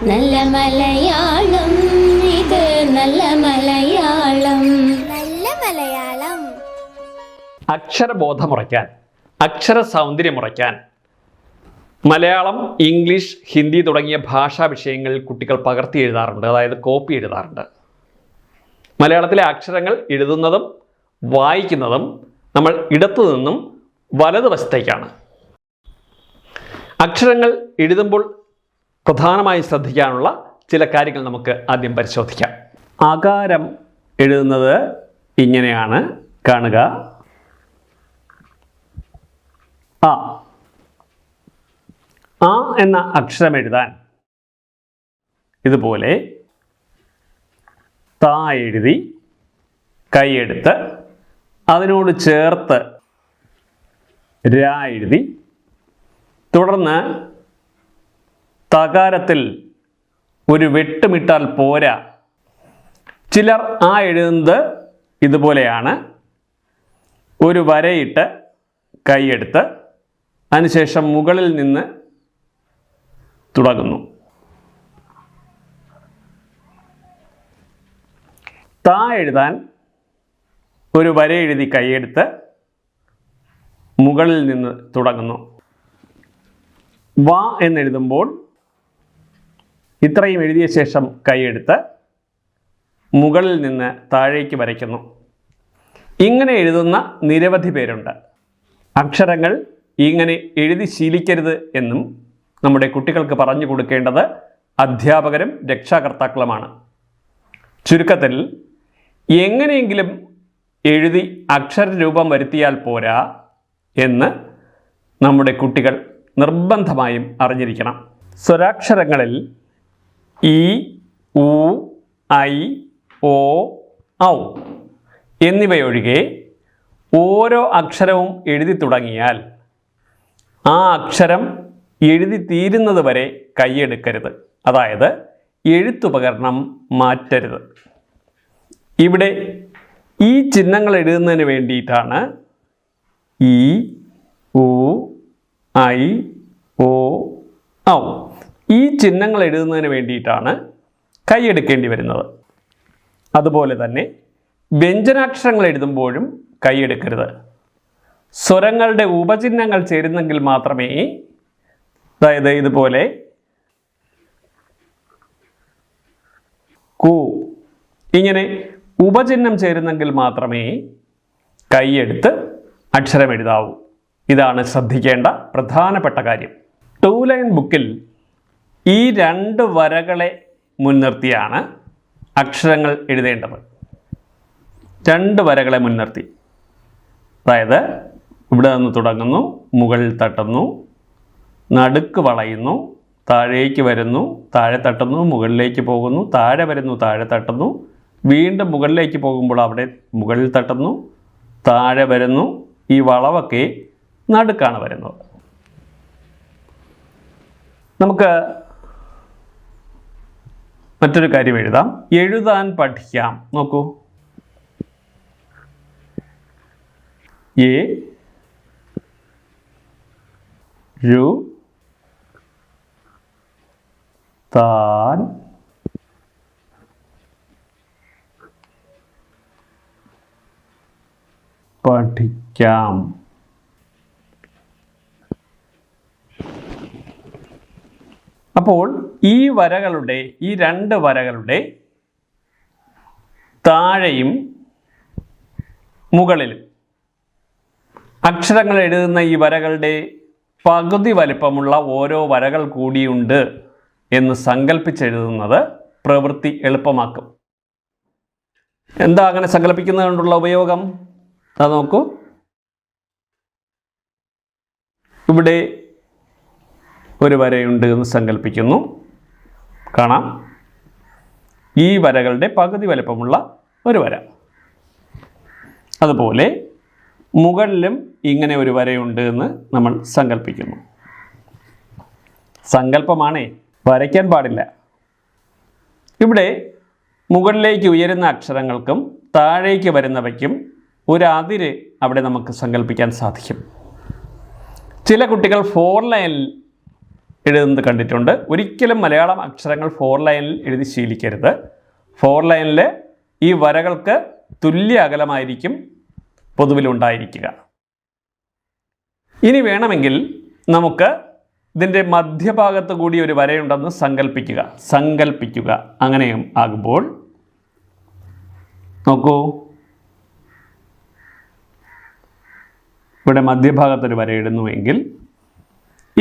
നല്ല മലയാളം ഇത് നല്ല മലയാളം നല്ല മലയാളം. അക്ഷരബോധമുറയ്ക്കാൻ, അക്ഷര സൗന്ദര്യമുറയ്ക്കാൻ മലയാളം, ഇംഗ്ലീഷ്, ഹിന്ദി തുടങ്ങിയ ഭാഷാ വിഷയങ്ങളിൽ കുട്ടികൾ പകർത്തി എഴുതാറുണ്ട്, അതായത് കോപ്പി എഴുതാറുണ്ട്. മലയാളത്തിലെ അക്ഷരങ്ങൾ എഴുതുന്നതും വായിക്കുന്നതും നമ്മൾ ഇടത്തു നിന്നും വലതുവശത്തേക്കാണ്. അക്ഷരങ്ങൾ എഴുതുമ്പോൾ പ്രധാനമായും ശ്രദ്ധിക്കാനുള്ള ചില കാര്യങ്ങൾ നമുക്ക് ആദ്യം പരിശോധിക്കാം. ആകാരം എഴുതുന്നത് ഇങ്ങനെയാണ് കാണുക. ആ ആ എന്ന അക്ഷരം എഴുതാൻ ഇതുപോലെ താ എഴുതി കൈയെടുത്ത് അതിനോട് ചേർത്ത് രാ എഴുതി തുടർന്ന് തകാരത്തിൽ ഒരു വെട്ടുമിട്ടാൽ പോരാ. ചിലർ ആ എഴുതുന്നത് ഇതുപോലെയാണ്. ഒരു വരയിട്ട് കൈയെടുത്ത് അതിനുശേഷം മുകളിൽ നിന്ന് തുടങ്ങുന്നു. താ എഴുതാൻ ഒരു വര എഴുതി കൈയെടുത്ത് മുകളിൽ നിന്ന് തുടങ്ങുന്നു. വാ എന്നെഴുതുമ്പോൾ ഇത്രയും എഴുതിയ ശേഷം കൈയെടുത്ത് മുകളിൽ നിന്ന് താഴേക്ക് വരയ്ക്കുന്നു. ഇങ്ങനെ എഴുതുന്ന നിരവധി പേരുണ്ട്. അക്ഷരങ്ങൾ ഇങ്ങനെ എഴുതി ശീലിക്കരുത് എന്നും നമ്മുടെ കുട്ടികൾക്ക് പറഞ്ഞു കൊടുക്കേണ്ടത് അധ്യാപകരും രക്ഷാകർത്താക്കളുമാണ്. ചുരുക്കത്തിൽ എങ്ങനെയെങ്കിലും എഴുതി അക്ഷരരൂപം വരുത്തിയാൽ പോരാ എന്ന് നമ്മുടെ കുട്ടികൾ നിർബന്ധമായും അറിഞ്ഞിരിക്കണം. സ്വരാക്ഷരങ്ങളിൽ ഇ, ഉ, ഐ, ഓ, ഔ എന്നിവയൊഴികെ ഓരോ അക്ഷരവും എഴുതി തുടങ്ങിയാൽ ആ അക്ഷരം എഴുതി തീരുന്നത് വരെ കൈയെടുക്കരുത്. അതായത് എഴുത്തുപകരണം മാറ്റരുത്. ഇവിടെ ഈ ചിഹ്നങ്ങൾ എഴുതുന്നതിന് വേണ്ടിയിട്ടാണ് ഇ, ഉ, ഐ, ഓ, ഔ ഈ ചിഹ്നങ്ങൾ എഴുതുന്നതിന് വേണ്ടിയിട്ടാണ് കൈയെടുക്കേണ്ടി വരുന്നത്. അതുപോലെ തന്നെ വ്യഞ്ജനാക്ഷരങ്ങൾ എഴുതുമ്പോഴും കൈയെടുക്കരുത്. സ്വരങ്ങളുടെ ഉപചിഹ്നങ്ങൾ ചേരുന്നെങ്കിൽ മാത്രമേ, അതായത് ഇതുപോലെ കു ഇങ്ങനെ ഉപചിഹ്നം ചേരുന്നെങ്കിൽ മാത്രമേ കൈയെടുത്ത് അക്ഷരം എഴുതാവൂ. ഇതാണ് ശ്രദ്ധിക്കേണ്ട പ്രധാനപ്പെട്ട കാര്യം. 2 ലൈൻ ബുക്കിൽ ഈ 2 വരകളെ മുൻനിർത്തിയാണ് അക്ഷരങ്ങൾ എഴുതേണ്ടത്. 2 വരകളെ മുൻനിർത്തി, അതായത് ഇവിടെ നിന്ന് തുടങ്ങുന്നു, മുകളിൽ തട്ടുന്നു, നടുക്ക് വളയുന്നു, താഴേക്ക് വരുന്നു, താഴെ തട്ടുന്നു, മുകളിലേക്ക് പോകുന്നു, താഴെ വരുന്നു, താഴെ തട്ടുന്നു, വീണ്ടും മുകളിലേക്ക് പോകുമ്പോൾ അവിടെ മുകളിൽ തട്ടുന്നു, താഴെ വരുന്നു. ഈ വളവൊക്കെ നടുക്കാണ് വരുന്നത്. നമുക്ക് മറ്റൊരു കാര്യം എഴുതാം. എഴുതാൻ പഠിക്കാം. നോക്കൂ, എ, രു, താൻ, പഠിക്കാം. അപ്പോൾ ഈ വരകളുടെ, ഈ 2 വരകളുടെ താഴെയും മുകളിലും അക്ഷരങ്ങൾ എഴുതുന്ന ഈ വരകളുടെ പകുതി വലിപ്പമുള്ള ഓരോ വരകൾ കൂടിയുണ്ട് എന്ന് സങ്കല്പിച്ചെഴുതുന്നത് പ്രവൃത്തി എളുപ്പമാക്കും. എന്താ അങ്ങനെ സങ്കല്പിക്കുന്നത് കൊണ്ടുള്ള ഉപയോഗം? അത് നോക്കൂ. ഇവിടെ ഒരു വരയുണ്ട് എന്ന് സങ്കല്പിക്കുന്നു. കാണാം, ഈ വരകളുടെ പകുതി വലുപ്പമുള്ള ഒരു വര. അതുപോലെ മുകളിലും ഇങ്ങനെ ഒരു വരയുണ്ട് എന്ന് നമ്മൾ സങ്കല്പിക്കുന്നു. സങ്കല്പമാണേ, വരയ്ക്കാൻ പാടില്ല. ഇവിടെ മുകളിലേക്ക് ഉയരുന്ന അക്ഷരങ്ങൾക്കും താഴേക്ക് വരുന്നവയ്ക്കും ഒരു അതിര് അവിടെ നമുക്ക് സങ്കല്പിക്കാൻ സാധിക്കും. ചില കുട്ടികൾ 4 ലൈനിൽ എഴുതുന്നത് കണ്ടിട്ടുണ്ട്. ഒരിക്കലും മലയാളം അക്ഷരങ്ങൾ 4 ലൈനിൽ എഴുതി ശീലിക്കരുത്. 4 ലൈനിൽ ഈ വരകൾക്ക് തുല്യ അകലമായിരിക്കും പൊതുവിലുണ്ടായിരിക്കുക. ഇനി വേണമെങ്കിൽ നമുക്ക് ഇതിൻ്റെ മധ്യഭാഗത്ത് കൂടി ഒരു വരയുണ്ടെന്ന് സങ്കൽപ്പിക്കുക. അങ്ങനെയും ആകുമ്പോൾ നോക്കൂ, ഇവിടെ മധ്യഭാഗത്തൊരു വരയിടുന്നുവെങ്കിൽ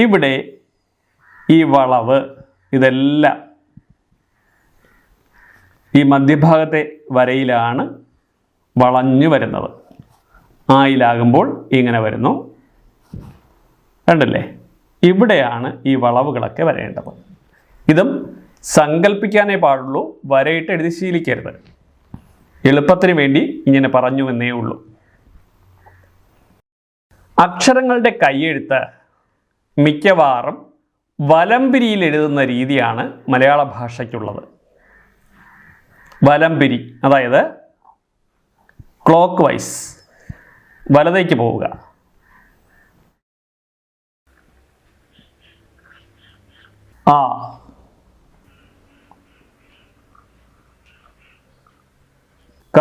ഇവിടെ ഈ വളവ് ഇതെല്ലാം ഈ മധ്യഭാഗത്തെ വരയിലാണ് വളഞ്ഞു വരുന്നത്. ആയിലാകുമ്പോൾ ഇങ്ങനെ വരുന്നു. കണ്ടില്ലേ? ഇവിടെയാണ് ഈ വളവുകളൊക്കെ വരേണ്ടത്. ഇതും സങ്കല്പിക്കാനേ പാടുള്ളൂ, വരയിട്ട് എഴുതി ശീലിക്കരുത്. എളുപ്പത്തിന് വേണ്ടി ഇങ്ങനെ പറഞ്ഞു എന്നേ ഉള്ളൂ. അക്ഷരങ്ങളുടെ കൈയെഴുത്ത് മിക്കവാറും വലംപിരിയിൽ എഴുതുന്ന രീതിയാണ് മലയാള ഭാഷയ്ക്കുള്ളത്. വലംപിരി, അതായത് ക്ലോക്ക് വൈസ് വലതേക്ക് പോവുക. ആ, ക,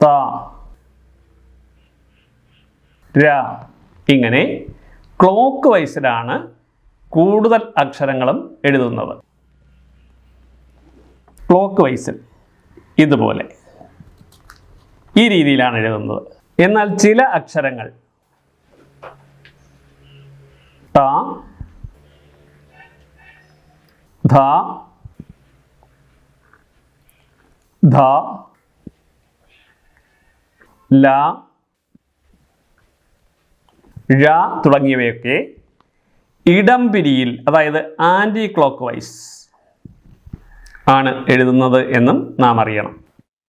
ത, ര, ഇങ്ങനെ ക്ലോക്ക് വൈസിലാണ് കൂടുതൽ അക്ഷരങ്ങളും എഴുതുന്നത്. ക്ലോക്ക് വൈസിൽ ഇതുപോലെ ഈ രീതിയിലാണ് എഴുതുന്നത്. എന്നാൽ ചില അക്ഷരങ്ങൾ ത, ധ, ധ, ല, ഴ തുടങ്ങിയവയൊക്കെ ഇടംപിരിയിൽ, അതായത് ആൻറ്റി ക്ലോക്ക് വൈസ് ആണ് എഴുതുന്നത് എന്നും നാം അറിയണം.